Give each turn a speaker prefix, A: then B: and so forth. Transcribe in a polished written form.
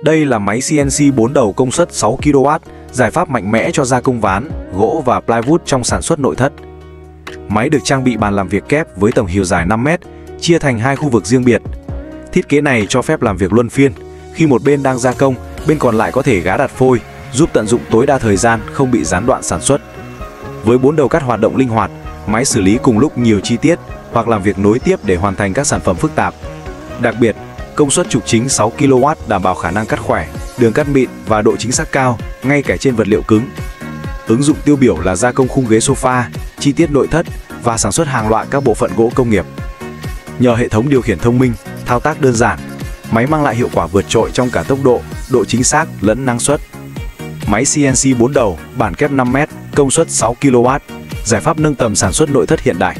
A: Đây là máy CNC 4 đầu công suất 6 kW, giải pháp mạnh mẽ cho gia công ván, gỗ và plywood trong sản xuất nội thất. Máy được trang bị bàn làm việc kép với tổng chiều dài 5 m, chia thành 2 khu vực riêng biệt. Thiết kế này cho phép làm việc luân phiên, khi một bên đang gia công, bên còn lại có thể gá đặt phôi, giúp tận dụng tối đa thời gian, không bị gián đoạn sản xuất. Với 4 đầu cắt hoạt động linh hoạt, máy xử lý cùng lúc nhiều chi tiết hoặc làm việc nối tiếp để hoàn thành các sản phẩm phức tạp. Đặc biệt, công suất trục chính 6 kW đảm bảo khả năng cắt khỏe, đường cắt mịn và độ chính xác cao, ngay cả trên vật liệu cứng. Ứng dụng tiêu biểu là gia công khung ghế sofa, chi tiết nội thất và sản xuất hàng loạt các bộ phận gỗ công nghiệp. Nhờ hệ thống điều khiển thông minh, thao tác đơn giản, máy mang lại hiệu quả vượt trội trong cả tốc độ, độ chính xác lẫn năng suất. Máy CNC 4 đầu, bản kép 5 m, công suất 6 kW, giải pháp nâng tầm sản xuất nội thất hiện đại.